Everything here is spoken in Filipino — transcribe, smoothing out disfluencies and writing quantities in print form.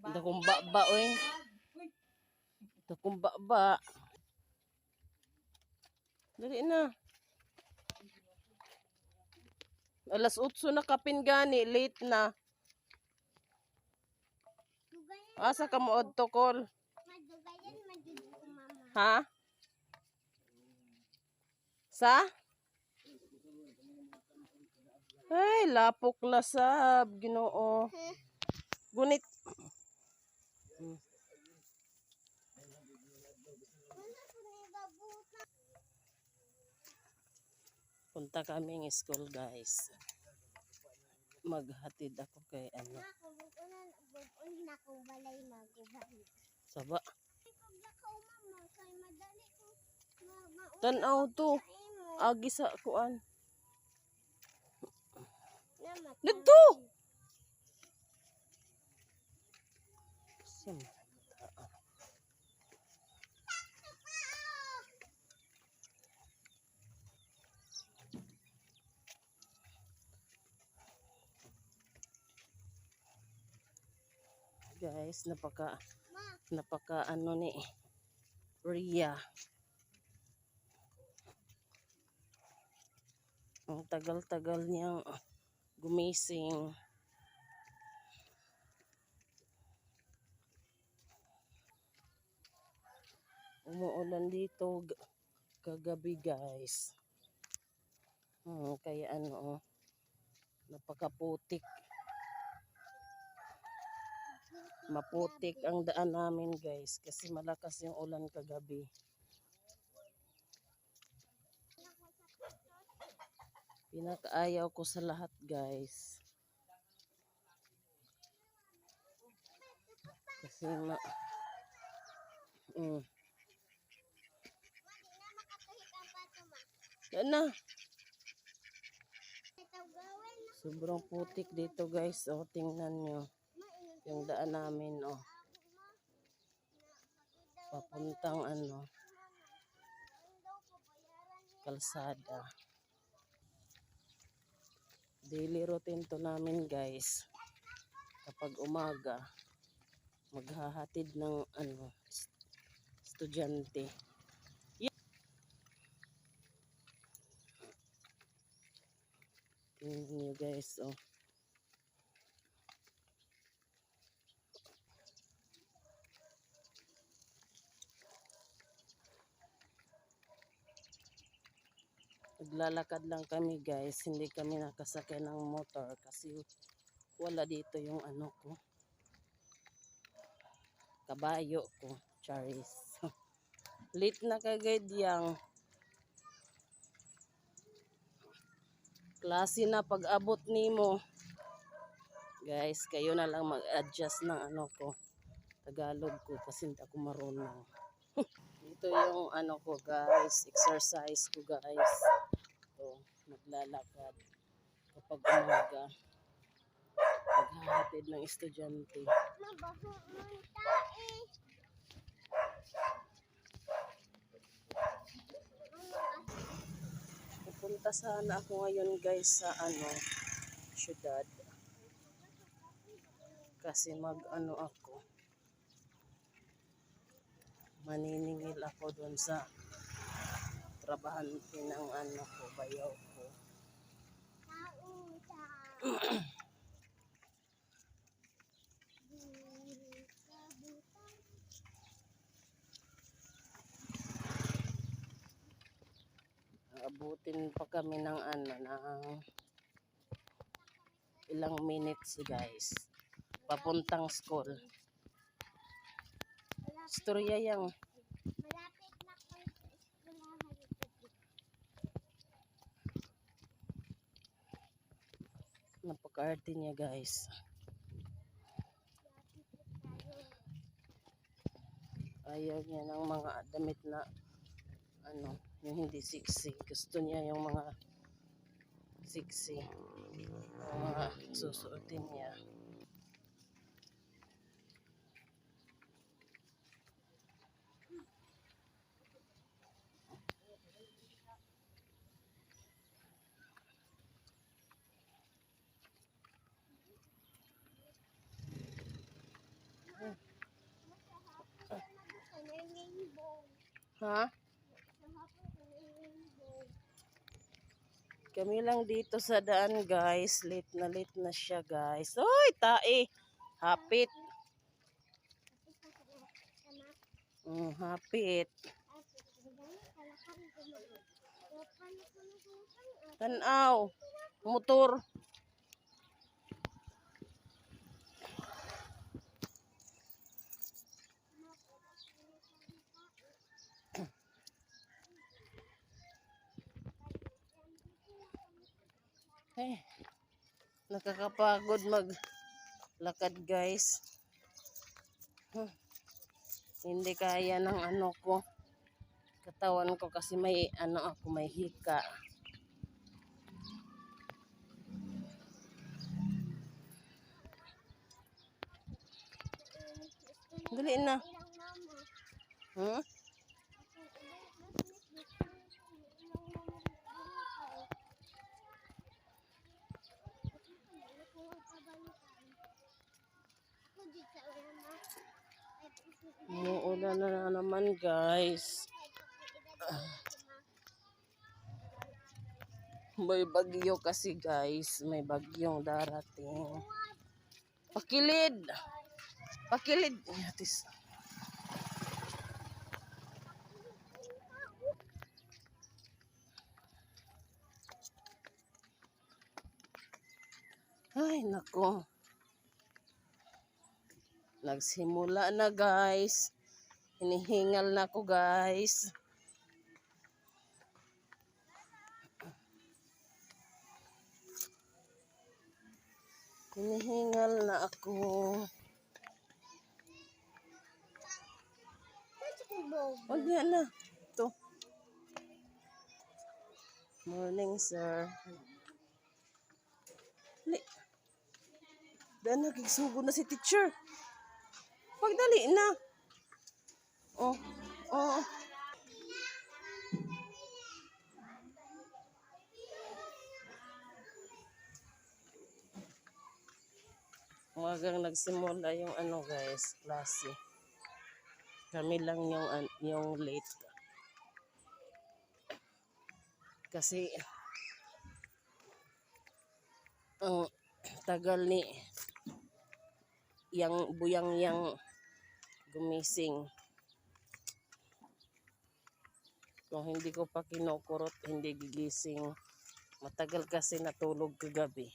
Dakong baba, oy. Dakong baba. Dali na. Alas 8 na kapin gani, late na. Asa ka mo adto kol? Ha? Sa? Ay, lapok na sab, Ginoo. Gunit. Punta kaming school, guys. Maghatid ako kay ano. Saba. Tanaw to. Agi sa kuan. Dito. Guys, napaka ano ni Ria. Ang tagal-tagal niyang gumising. Umuulan dito kagabi, guys. Kaya ano, napakaputik. Maputik ang daan namin, guys, kasi malakas yung ulan kagabi. Pinakaayaw ko sa lahat, guys. Kasi yan na. Sobrang putik dito, guys. O, tingnan nyo. Yung daan namin, o. Papuntang ano, kalsada. Daily routine to namin, guys. Kapag umaga, maghahatid ng ano, estudyante. Tingnan nyo, guys, oh. Naglalakad lang kami, guys. Hindi kami nakasakay ng motor kasi wala dito yung ano ko. Kabayo ko. Charis. Late na kagad yang klase na pag-abot nimo. Guys, kayo na lang mag-adjust ng ano ko. Tagalog ko kasi hindi ako marunong. Ito yung ano ko, guys. Exercise ko, guys. Ito, naglalakad. Kapag umaga, maghahatid ng estudyante. Pupunta sana ako ngayon, guys, sa ano, syudad. Kasi mag-ano ako. Maniningil ako doon sa trabahante ng ano ko, bayaw ko. Abutin pa kami ng ano, ng ilang minutes, guys. Papuntang school. Storya yang. Napaka-arte niya, guys. Ayaw niya ng mga damit na ano, yung hindi sexy. Gusto niya yung mga sexy. Mga susuotin niya. Ha? Kami lang dito sa daan, guys. Late na siya, guys. Oy, tae. Hapit. Hapit. Tanaw. Motor. Eh, nakakapagod maglakad, guys. Hindi kaya ng ano ko. Katawan ko kasi may ano ako, may hika. Dali na. Hmm? Umuulan na naman, guys. May bagyo kasi, guys. May bagyong darating. Pakilid. Pakilid. Yatis. Ay, nako. Nagsimula na, guys. Hinihingal na ako, guys. Hinihingal na ako. Huwag na na. Ito. Morning, sir. Dahil nagigsugo na si teacher. Pagdali na. Oh, oh. Umagang nagsimula yung ano, guys, klase. Kami lang yung late. Kasi ang tagal ni yang buyang yang gumising. Kung hindi ko pa kinukurot, hindi gigising. Matagal kasi natulog kagabi.